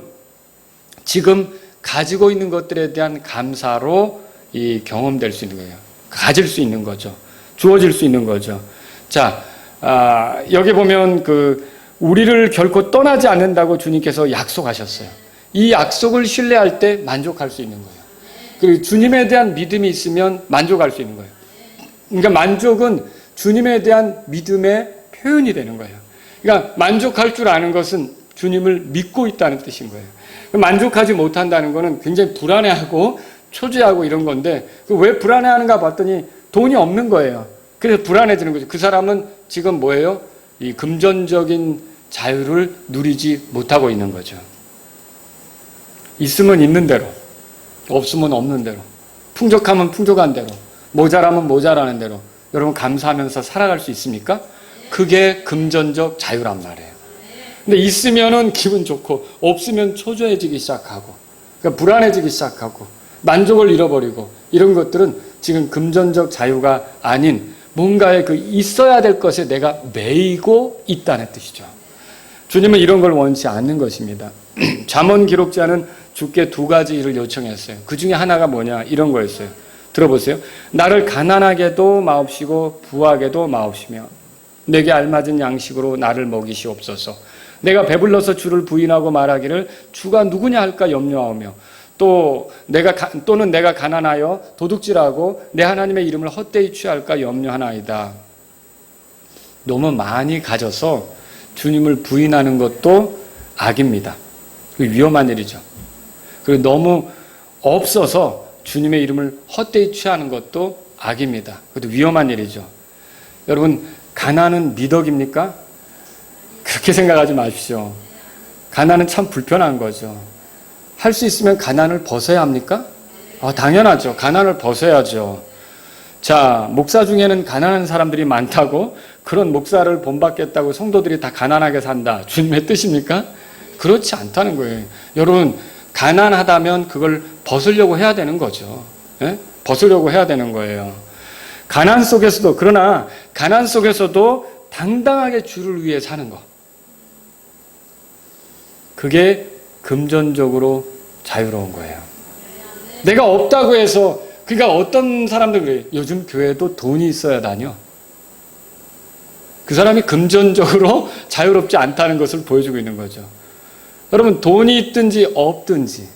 지금 가지고 있는 것들에 대한 감사로 이 경험될 수 있는 거예요. 가질 수 있는 거죠. 주어질 수 있는 거죠. 자, 여기 보면 우리를 결코 떠나지 않는다고 주님께서 약속하셨어요. 이 약속을 신뢰할 때 만족할 수 있는 거예요. 그리고 주님에 대한 믿음이 있으면 만족할 수 있는 거예요. 그러니까 만족은 주님에 대한 믿음의 표현이 되는 거예요. 그러니까 만족할 줄 아는 것은 주님을 믿고 있다는 뜻인 거예요. 만족하지 못한다는 것은 굉장히 불안해하고 초조해하고 이런 건데 왜 불안해하는가 봤더니 돈이 없는 거예요. 그래서 불안해지는 거죠. 그 사람은 지금 뭐예요? 이 금전적인 자유를 누리지 못하고 있는 거죠. 있으면 있는 대로, 없으면 없는 대로, 풍족하면 풍족한 대로, 모자라면 모자라는 대로 여러분 감사하면서 살아갈 수 있습니까? 그게 금전적 자유란 말이에요. 근데 있으면은 기분 좋고 없으면 초조해지기 시작하고 그러니까 불안해지기 시작하고 만족을 잃어버리고 이런 것들은 지금 금전적 자유가 아닌 뭔가에 그 있어야 될 것에 내가 매이고 있다는 뜻이죠. 주님은 이런 걸 원치 않는 것입니다. 잠언 기록자는 주께 두 가지 일을 요청했어요. 그 중에 하나가 뭐냐 이런 거였어요. 들어보세요. 나를 가난하게도 마옵시고 부하게도 마옵시며 내게 알맞은 양식으로 나를 먹이시옵소서. 내가 배불러서 주를 부인하고 말하기를 주가 누구냐 할까 염려하며 또는 내가 가난하여 도둑질하고 내 하나님의 이름을 헛되이 취할까 염려하나이다. 너무 많이 가져서 주님을 부인하는 것도 악입니다. 위험한 일이죠. 그리고 너무 없어서 주님의 이름을 헛되이 취하는 것도 악입니다. 그것도 위험한 일이죠. 여러분 가난은 미덕입니까? 그렇게 생각하지 마십시오. 가난은 참 불편한 거죠. 할 수 있으면 가난을 벗어야 합니까? 당연하죠. 가난을 벗어야죠. 자, 목사 중에는 가난한 사람들이 많다고 그런 목사를 본받겠다고 성도들이 다 가난하게 산다. 주님의 뜻입니까? 그렇지 않다는 거예요. 여러분, 가난하다면 그걸 벗으려고 해야 되는 거죠. 예? 벗으려고 해야 되는 거예요. 그러나 가난 속에서도 당당하게 주를 위해 사는 것. 그게 금전적으로 자유로운 거예요. 내가 없다고 해서 그러니까 어떤 사람들 그래요. 요즘 교회도 돈이 있어야 다녀. 그 사람이 금전적으로 자유롭지 않다는 것을 보여주고 있는 거죠. 여러분 돈이 있든지 없든지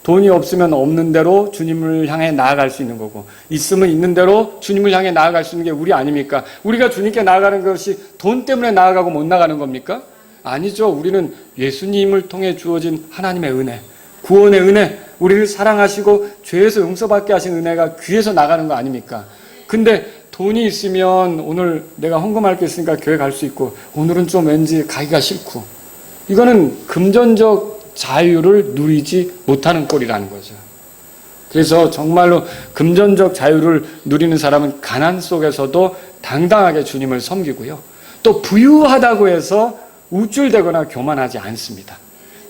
돈이 없으면 없는 대로 주님을 향해 나아갈 수 있는 거고 있으면 있는 대로 주님을 향해 나아갈 수 있는 게 우리 아닙니까? 우리가 주님께 나아가는 것이 돈 때문에 나아가고 못 나가는 겁니까? 아니죠. 우리는 예수님을 통해 주어진 하나님의 은혜, 구원의 은혜, 우리를 사랑하시고 죄에서 용서받게 하신 은혜가 귀해서 나가는 거 아닙니까? 근데 돈이 있으면 오늘 내가 헌금할 게 있으니까 교회 갈 수 있고 오늘은 좀 왠지 가기가 싫고 이거는 금전적 자유를 누리지 못하는 꼴이라는 거죠. 그래서 정말로 금전적 자유를 누리는 사람은 가난 속에서도 당당하게 주님을 섬기고요. 또 부유하다고 해서 우쭐대거나 교만하지 않습니다.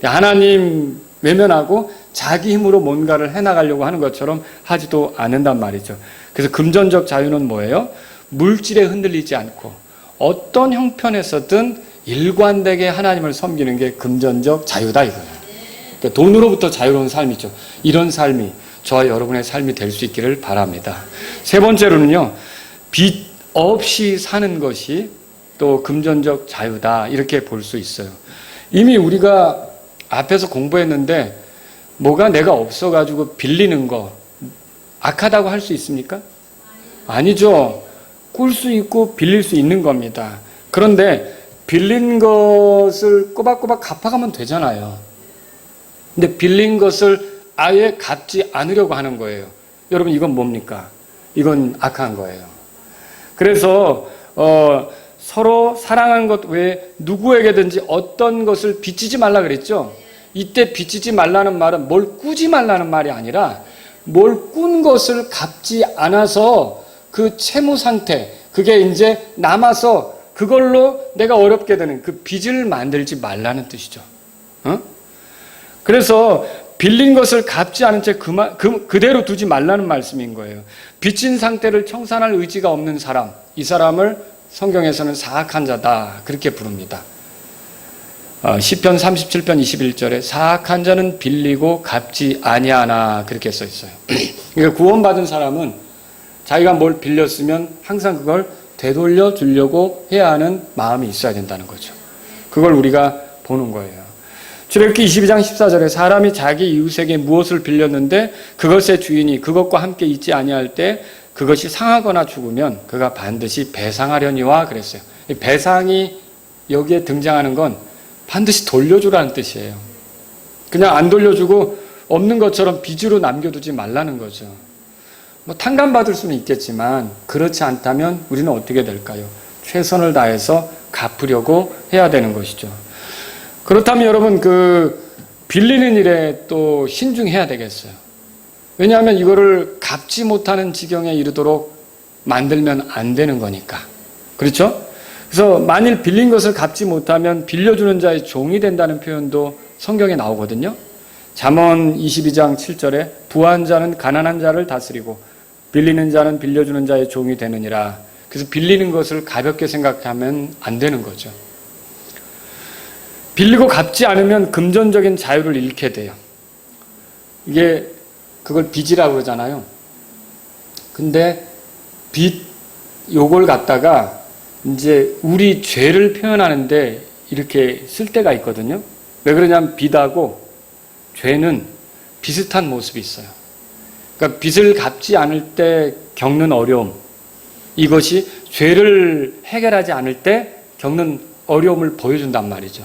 하나님 외면하고 자기 힘으로 뭔가를 해나가려고 하는 것처럼 하지도 않는단 말이죠. 그래서 금전적 자유는 뭐예요? 물질에 흔들리지 않고 어떤 형편에서든 일관되게 하나님을 섬기는 게 금전적 자유다 이거예요. 그러니까 돈으로부터 자유로운 삶이죠. 이런 삶이 저와 여러분의 삶이 될 수 있기를 바랍니다. 세 번째로는요. 빚 없이 사는 것이 또 금전적 자유다 이렇게 볼 수 있어요. 이미 우리가 앞에서 공부했는데 뭐가 내가 없어가지고 빌리는 거 악하다고 할 수 있습니까? 아니죠. 꿀 수 있고 빌릴 수 있는 겁니다. 그런데 빌린 것을 꼬박꼬박 갚아가면 되잖아요. 근데 빌린 것을 아예 갚지 않으려고 하는 거예요. 여러분 이건 뭡니까? 이건 악한 거예요. 그래서 서로 사랑하는 것 외에 누구에게든지 어떤 것을 빚지지 말라 그랬죠. 이때 빚지지 말라는 말은 뭘 꾸지 말라는 말이 아니라 뭘 꾼 것을 갚지 않아서 그 채무 상태 그게 이제 남아서 그걸로 내가 어렵게 되는 그 빚을 만들지 말라는 뜻이죠. 그래서 빌린 것을 갚지 않은 채 그대로 두지 말라는 말씀인 거예요. 빚진 상태를 청산할 의지가 없는 사람, 이 사람을 성경에서는 사악한 자다 그렇게 부릅니다. 시편 37편 21절에 사악한 자는 빌리고 갚지 아니하나 그렇게 써 있어요. 그러니까 구원받은 사람은 자기가 뭘 빌렸으면 항상 그걸 되돌려 주려고 해야 하는 마음이 있어야 된다는 거죠. 그걸 우리가 보는 거예요. 출애굽기 22장 14절에 사람이 자기 이웃에게 무엇을 빌렸는데 그것의 주인이 그것과 함께 있지 아니할 때 그것이 상하거나 죽으면 그가 반드시 배상하려니와 그랬어요. 배상이 여기에 등장하는 건 반드시 돌려주라는 뜻이에요. 그냥 안 돌려주고 없는 것처럼 빚으로 남겨두지 말라는 거죠. 뭐 탕감받을 수는 있겠지만 그렇지 않다면 우리는 어떻게 될까요? 최선을 다해서 갚으려고 해야 되는 것이죠. 그렇다면 여러분 빌리는 일에 또 신중해야 되겠어요. 왜냐하면 이거를 갚지 못하는 지경에 이르도록 만들면 안 되는 거니까. 그렇죠? 그래서 만일 빌린 것을 갚지 못하면 빌려주는 자의 종이 된다는 표현도 성경에 나오거든요. 잠언 22장 7절에 부한 자는 가난한 자를 다스리고 빌리는 자는 빌려주는 자의 종이 되느니라. 그래서 빌리는 것을 가볍게 생각하면 안 되는 거죠. 빌리고 갚지 않으면 금전적인 자유를 잃게 돼요. 그걸 빚이라고 그러잖아요. 근데 요걸 갖다가 이제 우리 죄를 표현하는데 이렇게 쓸 때가 있거든요. 왜 그러냐면 빚하고 죄는 비슷한 모습이 있어요. 그러니까 빚을 갚지 않을 때 겪는 어려움, 이것이 죄를 해결하지 않을 때 겪는 어려움을 보여준단 말이죠.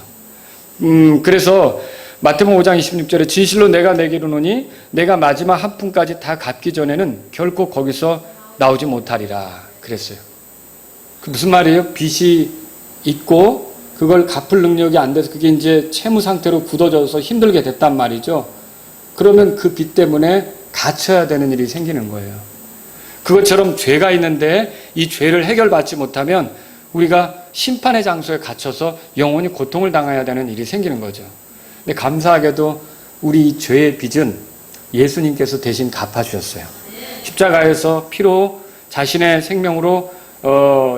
그래서 마태복음 5장 26절에 진실로 내가 내게 이르노니 내가 마지막 한 푼까지 다 갚기 전에는 결코 거기서 나오지 못하리라 그랬어요. 그 무슨 말이에요? 빚이 있고 그걸 갚을 능력이 안 돼서 그게 이제 채무 상태로 굳어져서 힘들게 됐단 말이죠. 그러면 그 빚 때문에 갇혀야 되는 일이 생기는 거예요. 그것처럼 죄가 있는데 이 죄를 해결받지 못하면 우리가 심판의 장소에 갇혀서 영원히 고통을 당해야 되는 일이 생기는 거죠. 근데 감사하게도 우리 죄의 빚은 예수님께서 대신 갚아주셨어요. 십자가에서 피로 자신의 생명으로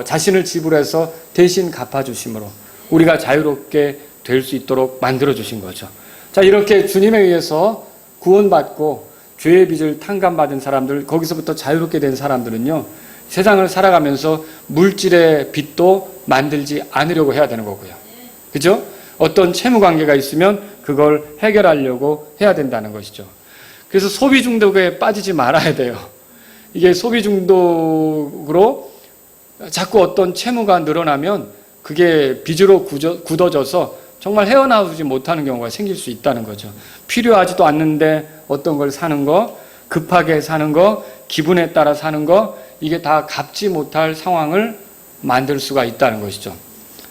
자신을 지불해서 대신 갚아주심으로 우리가 자유롭게 될 수 있도록 만들어주신 거죠. 자, 이렇게 주님에 의해서 구원받고 죄의 빚을 탕감받은 사람들, 거기서부터 자유롭게 된 사람들은요, 세상을 살아가면서 물질의 빚도 만들지 않으려고 해야 되는 거고요. 그죠? 어떤 채무 관계가 있으면 그걸 해결하려고 해야 된다는 것이죠. 그래서 소비 중독에 빠지지 말아야 돼요. 이게 소비 중독으로 자꾸 어떤 채무가 늘어나면 그게 빚으로 굳어져서 정말 헤어나오지 못하는 경우가 생길 수 있다는 거죠. 필요하지도 않는데 어떤 걸 사는 거, 급하게 사는 거, 기분에 따라 사는 거, 이게 다 갚지 못할 상황을 만들 수가 있다는 것이죠.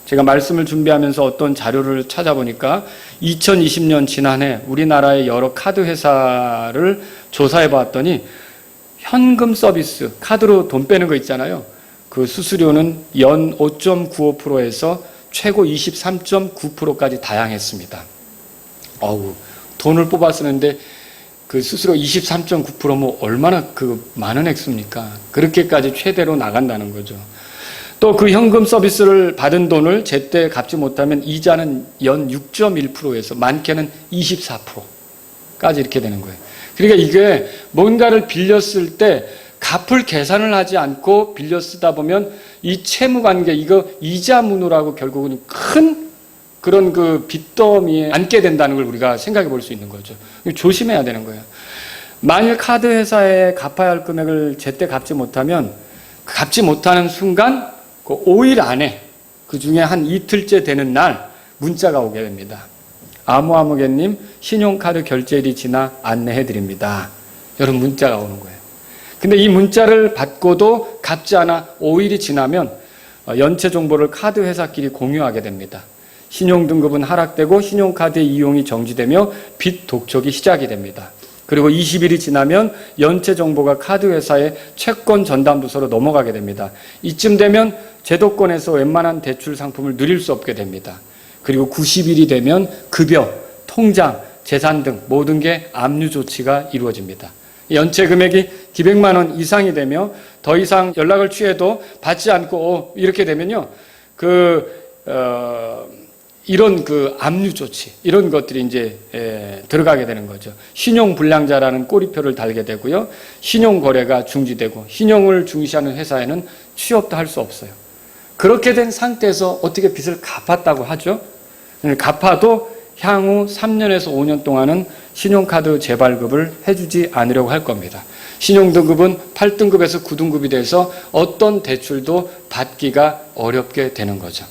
제가 말씀을 준비하면서 어떤 자료를 찾아보니까 2020년 지난해 우리나라의 여러 카드 회사를 조사해 봤더니 현금 서비스, 카드로 돈 빼는 거 있잖아요. 그 수수료는 연 5.95%에서 최고 23.9%까지 다양했습니다. 돈을 뽑아 쓰는데 그 수수료 23.9%면 얼마나 많은 액수입니까? 그렇게까지 최대로 나간다는 거죠. 또 그 현금 서비스를 받은 돈을 제때 갚지 못하면 이자는 연 6.1%에서 많게는 24%까지 이렇게 되는 거예요. 그러니까 이게 뭔가를 빌렸을 때 갚을 계산을 하지 않고 빌려 쓰다 보면 이 채무 관계, 이거 이자 문호라고 결국은 큰 그런 빚더미에 앉게 된다는 걸 우리가 생각해 볼 수 있는 거죠. 조심해야 되는 거예요. 만일 카드 회사에 갚아야 할 금액을 제때 갚지 못하면 갚지 못하는 순간 그 5일 안에 그 중에 한 이틀째 되는 날 문자가 오게 됩니다. 아무개님 신용카드 결제일이 지나 안내해 드립니다. 여러분 문자가 오는 거예요. 근데 이 문자를 받고도 갚지 않아 5일이 지나면 연체 정보를 카드 회사끼리 공유하게 됩니다. 신용등급은 하락되고 신용카드의 이용이 정지되며 빚 독촉이 시작이 됩니다. 그리고 20일이 지나면 연체 정보가 카드 회사의 채권 전담 부서로 넘어가게 됩니다. 이쯤 되면 제도권에서 웬만한 대출 상품을 누릴 수 없게 됩니다. 그리고 90일이 되면 급여, 통장, 재산 등 모든 게 압류 조치가 이루어집니다. 연체 금액이 기백만 원 이상이 되며 더 이상 연락을 취해도 받지 않고 이렇게 되면요, 이런 압류 조치, 이런 것들이 이제 들어가게 되는 거죠. 신용불량자라는 꼬리표를 달게 되고요. 신용거래가 중지되고 신용을 중시하는 회사에는 취업도 할 수 없어요. 그렇게 된 상태에서 어떻게 빚을 갚았다고 하죠? 갚아도 향후 3년에서 5년 동안은 신용카드 재발급을 해주지 않으려고 할 겁니다. 신용등급은 8등급에서 9등급이 돼서 어떤 대출도 받기가 어렵게 되는 거죠.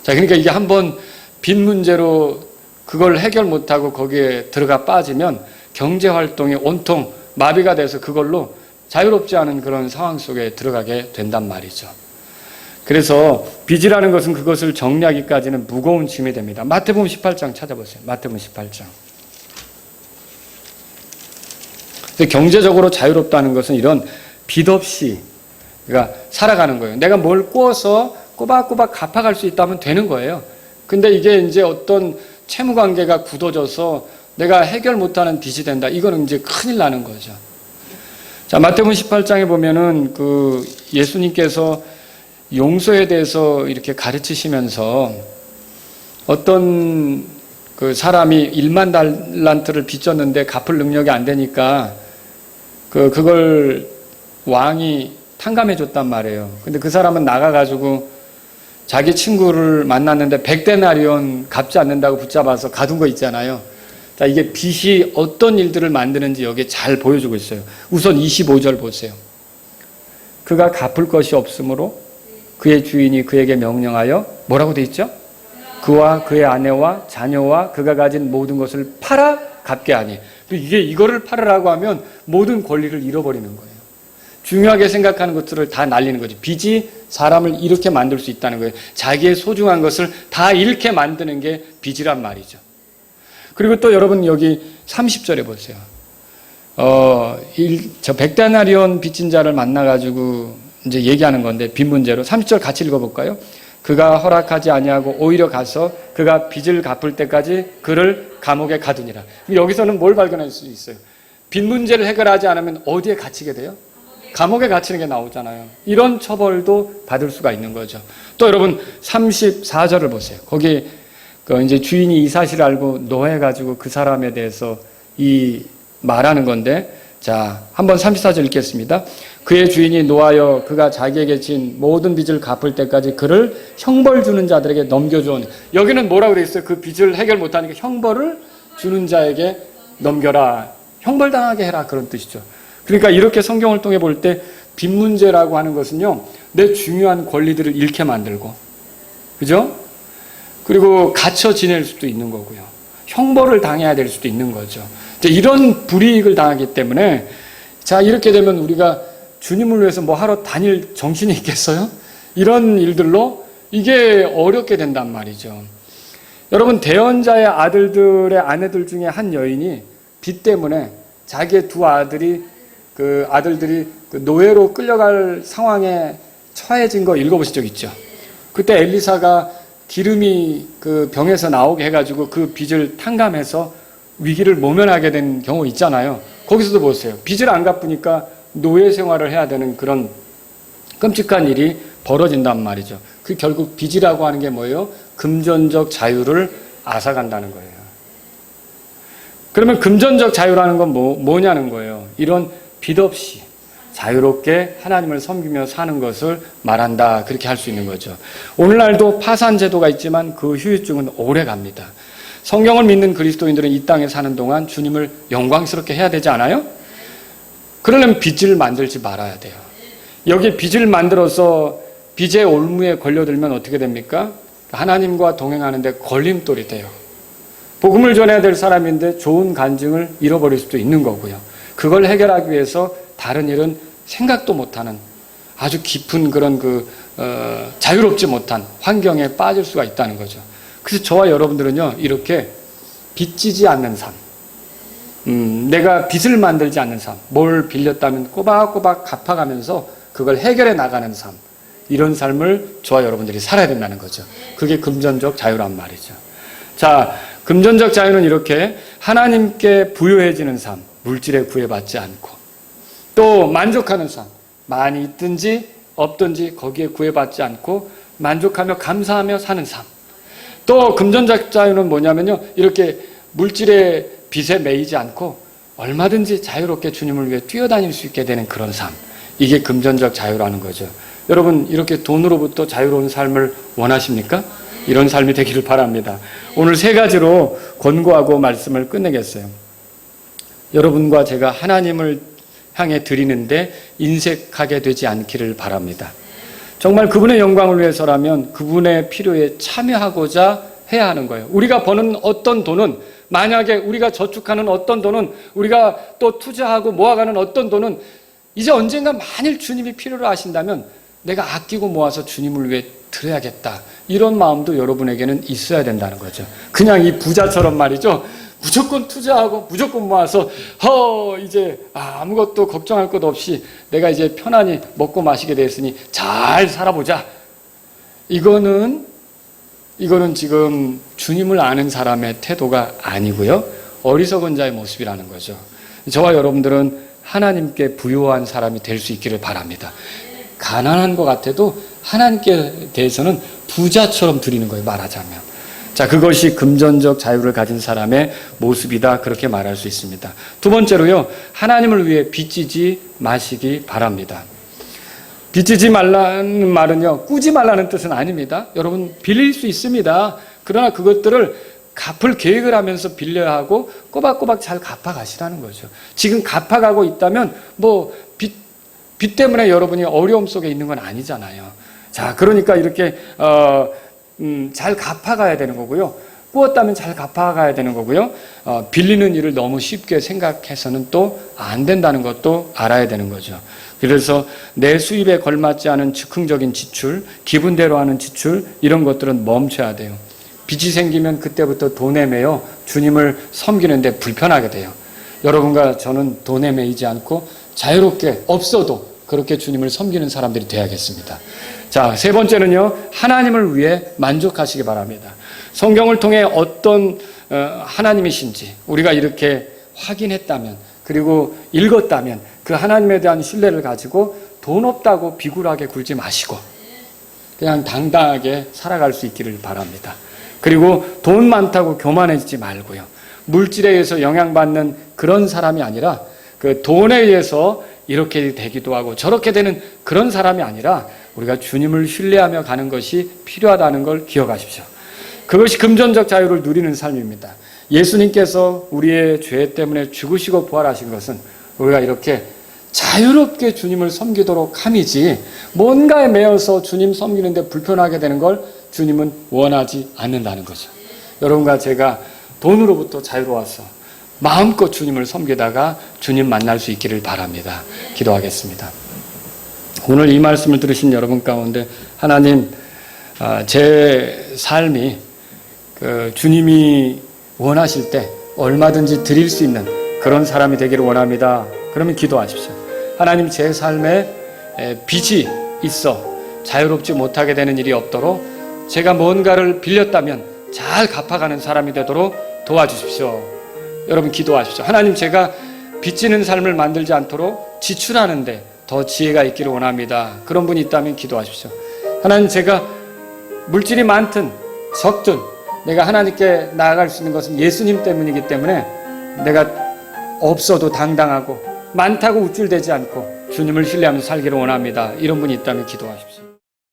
자, 그러니까 이게 한번 빚 문제로 그걸 해결 못하고 거기에 들어가 빠지면 경제활동이 온통 마비가 돼서 그걸로 자유롭지 않은 그런 상황 속에 들어가게 된단 말이죠. 그래서 빚이라는 것은 그것을 정리하기까지는 무거운 짐이 됩니다. 마태복음 18장 찾아보세요. 마태복음 18장. 경제적으로 자유롭다는 것은 이런 빚 없이 그러니까 살아가는 거예요. 내가 뭘 꾸어서 꼬박꼬박 갚아갈 수 있다면 되는 거예요. 근데 이게 이제 어떤 채무 관계가 굳어져서 내가 해결 못하는 빚이 된다. 이거는 이제 큰일 나는 거죠. 자, 마태복음 18장에 보면은 그 예수님께서 용서에 대해서 이렇게 가르치시면서 어떤 그 사람이 1만 달란트를 빚졌는데 갚을 능력이 안 되니까 그걸 왕이 탕감해 줬단 말이에요. 근데 그 사람은 나가가지고 자기 친구를 만났는데 100데나리온 갚지 않는다고 붙잡아서 가둔 거 있잖아요. 자, 이게 빚이 어떤 일들을 만드는지 여기에 잘 보여주고 있어요. 우선 25절 보세요. 그가 갚을 것이 없으므로 그의 주인이 그에게 명령하여 뭐라고 돼 있죠? 그와 그의 아내와 자녀와 그가 가진 모든 것을 팔아 갚게 하니. 이거를 팔으라고 하면 모든 권리를 잃어버리는 거예요. 중요하게 생각하는 것들을 다 날리는 거죠. 빚이 사람을 이렇게 만들 수 있다는 거예요. 자기의 소중한 것을 다 잃게 만드는 게 빚이란 말이죠. 그리고 또 여러분 여기 30절에 보세요. 저 100데나리온 빚진 자를 만나가지고 이제 얘기하는 건데 빚 문제로 30절 같이 읽어볼까요? 그가 허락하지 아니하고 오히려 가서 그가 빚을 갚을 때까지 그를 감옥에 가두니라. 여기서는 뭘 발견할 수 있어요? 빚 문제를 해결하지 않으면 어디에 갇히게 돼요? 감옥에 갇히는 게 나오잖아요. 이런 처벌도 받을 수가 있는 거죠. 또 여러분 34절을 보세요. 거기 이제 주인이 이 사실을 알고 노해가지고 그 사람에 대해서 이 말하는 건데, 자, 한번 34절 읽겠습니다. 그의 주인이 노하여 그가 자기에게 진 모든 빚을 갚을 때까지 그를 형벌 주는 자들에게 넘겨주오니. 여기는 뭐라고 되어 있어요? 그 빚을 해결 못하니까 형벌을 주는 자에게 넘겨라. 형벌당하게 해라. 그런 뜻이죠. 그러니까 이렇게 성경을 통해 볼 때 빚 문제라고 하는 것은요, 내 중요한 권리들을 잃게 만들고, 그죠? 그리고 갇혀 지낼 수도 있는 거고요. 형벌을 당해야 될 수도 있는 거죠. 이런 불이익을 당하기 때문에, 자, 이렇게 되면 우리가 주님을 위해서 뭐 하러 다닐 정신이 있겠어요? 이런 일들로 이게 어렵게 된단 말이죠. 여러분, 대언자의 아들들의 아내들 중에 한 여인이 빚 때문에 자기의 두 아들들이 그 노예로 끌려갈 상황에 처해진 거 읽어보신 적 있죠? 그때 엘리사가 기름이 그 병에서 나오게 해가지고 그 빚을 탕감해서 위기를 모면하게 된 경우 있잖아요. 거기서도 보세요. 빚을 안 갚으니까 노예 생활을 해야 되는 그런 끔찍한 일이 벌어진단 말이죠. 그 결국 빚이라고 하는 게 뭐예요? 금전적 자유를 앗아간다는 거예요. 그러면 금전적 자유라는 건 뭐냐는 거예요. 이런 빚 없이 자유롭게 하나님을 섬기며 사는 것을 말한다. 그렇게 할 수 있는 거죠. 오늘날도 파산 제도가 있지만 그 후유증은 오래 갑니다. 성경을 믿는 그리스도인들은 이 땅에 사는 동안 주님을 영광스럽게 해야 되지 않아요? 그러려면 빚을 만들지 말아야 돼요. 여기 빚을 만들어서 빚의 올무에 걸려들면 어떻게 됩니까? 하나님과 동행하는데 걸림돌이 돼요. 복음을 전해야 될 사람인데 좋은 간증을 잃어버릴 수도 있는 거고요. 그걸 해결하기 위해서 다른 일은 생각도 못하는 아주 깊은 그런 자유롭지 못한 환경에 빠질 수가 있다는 거죠. 그래서 저와 여러분들은요, 이렇게 빚지지 않는 삶, 내가 빚을 만들지 않는 삶, 뭘 빌렸다면 꼬박꼬박 갚아가면서 그걸 해결해 나가는 삶, 이런 삶을 저와 여러분들이 살아야 된다는 거죠. 그게 금전적 자유란 말이죠. 자, 금전적 자유는 이렇게 하나님께 부유해지는 삶, 물질에 구애받지 않고, 또 만족하는 삶, 많이 있든지 없든지 거기에 구애받지 않고 만족하며 감사하며 사는 삶. 또 금전적 자유는 뭐냐면요, 이렇게 물질의 빚에 매이지 않고 얼마든지 자유롭게 주님을 위해 뛰어다닐 수 있게 되는 그런 삶. 이게 금전적 자유라는 거죠. 여러분, 이렇게 돈으로부터 자유로운 삶을 원하십니까? 이런 삶이 되기를 바랍니다. 오늘 세 가지로 권고하고 말씀을 끝내겠어요. 여러분과 제가 하나님을 향해 드리는데 인색하게 되지 않기를 바랍니다. 정말 그분의 영광을 위해서라면 그분의 필요에 참여하고자 해야 하는 거예요. 우리가 버는 어떤 돈은, 만약에 우리가 저축하는 어떤 돈은, 우리가 또 투자하고 모아가는 어떤 돈은 이제 언젠가 만일 주님이 필요로 하신다면 내가 아끼고 모아서 주님을 위해 드려야겠다. 이런 마음도 여러분에게는 있어야 된다는 거죠. 그냥 이 부자처럼 말이죠. 무조건 투자하고 무조건 모아서 이제 아무것도 걱정할 것 없이 내가 이제 편안히 먹고 마시게 됐으니 잘 살아보자. 이거는 지금 주님을 아는 사람의 태도가 아니고요. 어리석은 자의 모습이라는 거죠. 저와 여러분들은 하나님께 부요한 사람이 될 수 있기를 바랍니다. 가난한 것 같아도 하나님께 대해서는 부자처럼 드리는 거예요, 말하자면. 자, 그것이 금전적 자유를 가진 사람의 모습이다, 그렇게 말할 수 있습니다. 두 번째로요, 하나님을 위해 빚지지 마시기 바랍니다. 빚지지 말라는 말은요, 꾸지 말라는 뜻은 아닙니다. 여러분, 빌릴 수 있습니다. 그러나 그것들을 갚을 계획을 하면서 빌려야 하고 꼬박꼬박 잘 갚아가시라는 거죠. 지금 갚아가고 있다면 빚 때문에 여러분이 어려움 속에 있는 건 아니잖아요. 자, 그러니까 이렇게 잘 갚아가야 되는 거고요. 꾸었다면 잘 갚아가야 되는 거고요. 빌리는 일을 너무 쉽게 생각해서는 또 안 된다는 것도 알아야 되는 거죠. 그래서 내 수입에 걸맞지 않은 즉흥적인 지출, 기분대로 하는 지출, 이런 것들은 멈춰야 돼요. 빚이 생기면 그때부터 돈에 매여 주님을 섬기는데 불편하게 돼요. 여러분과 저는 돈에 매이지 않고 자유롭게 없어도 그렇게 주님을 섬기는 사람들이 되어야겠습니다. 자, 세 번째는요, 하나님을 위해 만족하시기 바랍니다. 성경을 통해 어떤 하나님이신지 우리가 이렇게 확인했다면, 그리고 읽었다면 그 하나님에 대한 신뢰를 가지고 돈 없다고 비굴하게 굴지 마시고 그냥 당당하게 살아갈 수 있기를 바랍니다. 그리고 돈 많다고 교만해지지 말고요. 물질에 의해서 영향받는 그런 사람이 아니라, 그 돈에 의해서 이렇게 되기도 하고 저렇게 되는 그런 사람이 아니라 우리가 주님을 신뢰하며 가는 것이 필요하다는 걸 기억하십시오. 그것이 금전적 자유를 누리는 삶입니다. 예수님께서 우리의 죄 때문에 죽으시고 부활하신 것은 우리가 이렇게 자유롭게 주님을 섬기도록 함이지, 뭔가에 매여서 주님 섬기는데 불편하게 되는 걸 주님은 원하지 않는다는 거죠. 여러분과 제가 돈으로부터 자유로워서 마음껏 주님을 섬기다가 주님 만날 수 있기를 바랍니다. 기도하겠습니다. 오늘 이 말씀을 들으신 여러분 가운데 하나님, 제 삶이 주님이 원하실 때 얼마든지 드릴 수 있는 그런 사람이 되기를 원합니다. 그러면 기도하십시오. 하나님, 제 삶에 빚이 있어 자유롭지 못하게 되는 일이 없도록 제가 뭔가를 빌렸다면 잘 갚아가는 사람이 되도록 도와주십시오. 여러분 기도하십시오. 하나님, 제가 빚지는 삶을 만들지 않도록 지출하는데 더 지혜가 있기를 원합니다. 그런 분이 있다면 기도하십시오. 하나님, 제가 물질이 많든 적든 내가 하나님께 나아갈 수 있는 것은 예수님 때문이기 때문에 내가 없어도 당당하고 많다고 우쭐대지 않고 주님을 신뢰하면서 살기를 원합니다. 이런 분이 있다면 기도하십시오.